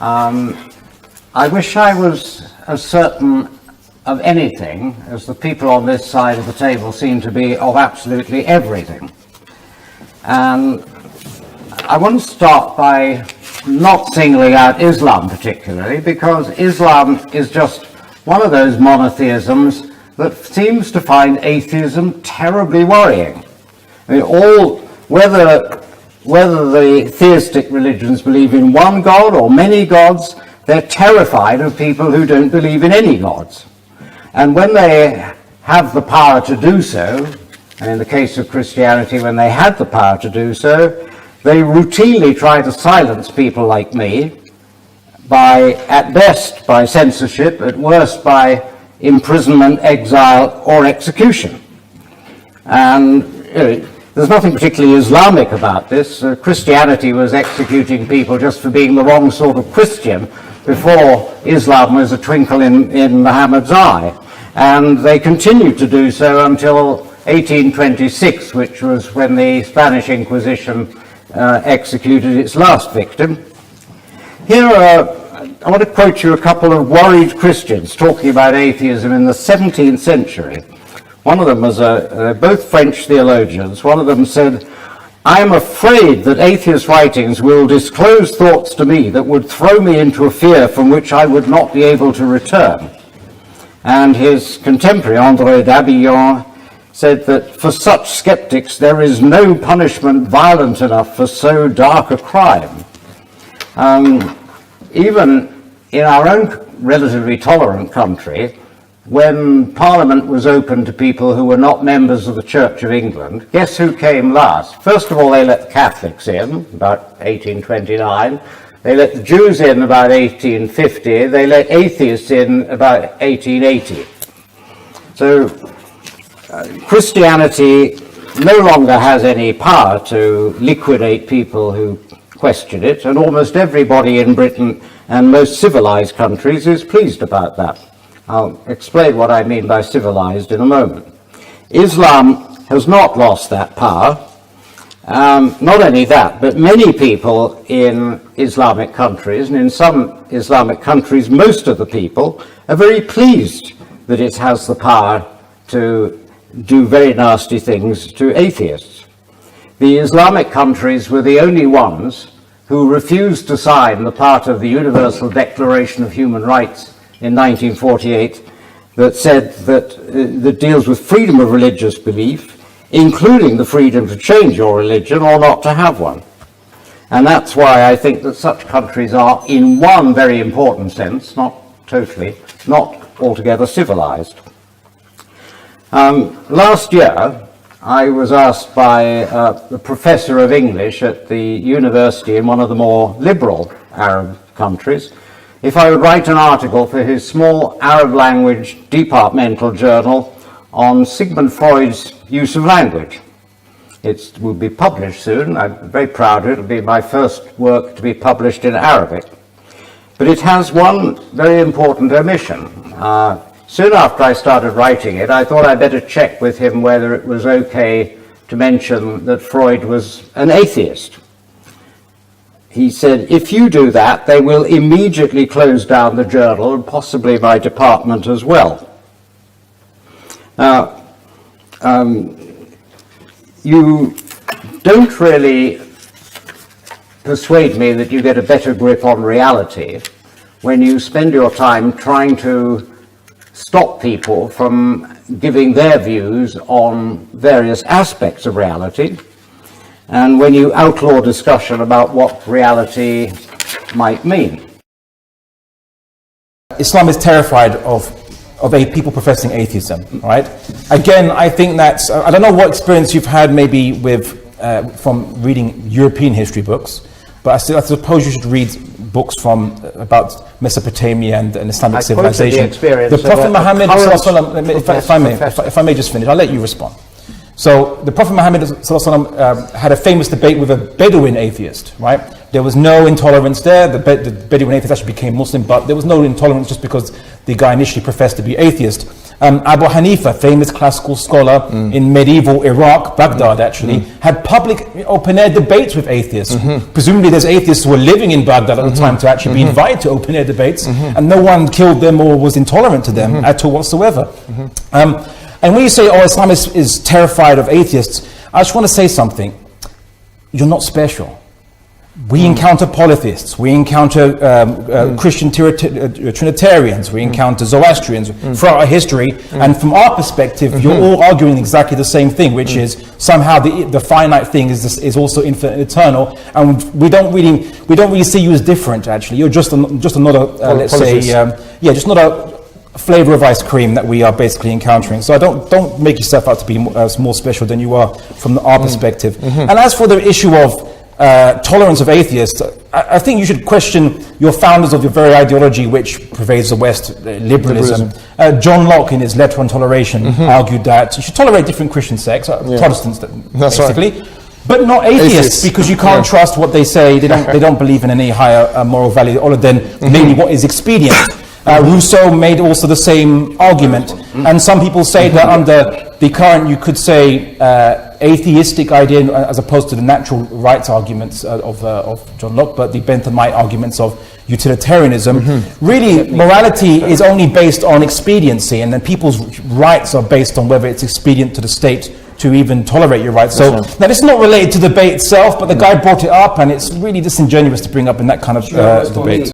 I wish I was as certain of anything as the people on this side of the table seem to be of absolutely everything. And I want to start by not singling out Islam particularly, because Islam is just one of those monotheisms that seems to find atheism terribly worrying. I mean, whether the theistic religions believe in one God or many gods, they're terrified of people who don't believe in any gods. And when they have the power to do so, and in the case of Christianity, when they had the power to do so, they routinely try to silence people like me at best by censorship, at worst by imprisonment, exile, or execution. And there's nothing particularly Islamic about this. Christianity was executing people just for being the wrong sort of Christian before Islam was a twinkle in Muhammad's eye. And they continued to do so until 1826, which was when the Spanish Inquisition executed its last victim. Here I want to quote you a couple of worried Christians talking about atheism in the 17th century. One of them was both French theologians. One of them said, "I am afraid that atheist writings will disclose thoughts to me that would throw me into a fear from which I would not be able to return." And his contemporary, André d'Abillon, said that for such skeptics there is no punishment violent enough for so dark a crime. Even in our own relatively tolerant country, when Parliament was open to people who were not members of the Church of England, guess who came last? First of all, they let the Catholics in, about 1829. They let the Jews in about 1850. They let atheists in about 1880. So Christianity no longer has any power to liquidate people who question it, and almost everybody in Britain and most civilized countries is pleased about that. I'll explain what I mean by civilized in a moment. Islam has not lost that power. Not only that, but many people in Islamic countries, and in some Islamic countries, most of the people are very pleased that it has the power to do very nasty things to atheists. The Islamic countries were the only ones who refused to sign the part of the Universal Declaration of Human Rights in 1948 that said that deals with freedom of religious belief, including the freedom to change your religion or not to have one. And that's why I think that such countries are, in one very important sense, not totally, not altogether civilized. Last year, I was asked by the professor of English at the university in one of the more liberal Arab countries if I would write an article for his small Arab language departmental journal on Sigmund Freud's use of language. It will be published soon. I'm very proud of it. It'll be my first work to be published in Arabic. But it has one very important omission. Soon after I started writing it, I thought I'd better check with him whether it was okay to mention that Freud was an atheist. He said, "If you do that, they will immediately close down the journal and possibly my department as well." Now, you don't really persuade me that you get a better grip on reality when you spend your time trying to stop people from giving their views on various aspects of reality, and when you outlaw discussion about what reality might mean. Islam is terrified of people professing atheism, right? Again, I think that's, I don't know what experience you've had maybe with, from reading European history books, but I suppose you should read books from about Mesopotamia and Islamic civilization. The Prophet Muhammad, if I may just finish, I'll let you respond. So the Prophet Muhammad had a famous debate with a Bedouin atheist, right? There was no intolerance there. The Bedouin atheist actually became Muslim, but there was no intolerance just because the guy initially professed to be atheist. Abu Hanifa, famous classical scholar in medieval Iraq, Baghdad actually, had public open-air debates with atheists. Presumably there's atheists who were living in Baghdad at the time to actually be invited to open-air debates, and no one killed them or was intolerant to them at all whatsoever. And when you say, oh, Islam is terrified of atheists, I just want to say something. You're not special. We encounter polytheists, we encounter Christian Trinitarians, we encounter Zoroastrians throughout our history, and from our perspective, you're all arguing exactly the same thing, which is somehow the finite thing is also infinite and eternal, and we don't really see you as different. Actually, you're just another, let's say, just not a flavor of ice cream that we are basically encountering. So don't make yourself out to be more special than you are from our perspective. And as for the issue of tolerance of atheists, I think you should question your founders of your very ideology which pervades the West, liberalism. John Locke, in his Letter on Toleration, argued that you should tolerate different Christian sects, Protestants basically, but not atheists, because you can't trust what they say. They don't believe in any higher moral value other than mainly what is expedient. Rousseau made also the same argument, and some people say that under the current, you could say, atheistic idea as opposed to the natural rights arguments of John Locke, but the Benthamite arguments of utilitarianism. Really, morality is only based on expediency, and then people's rights are based on whether it's expedient to the state to even tolerate your rights. So now this is not related to the debate itself, but the guy brought it up, and it's really disingenuous to bring up in that kind of debate.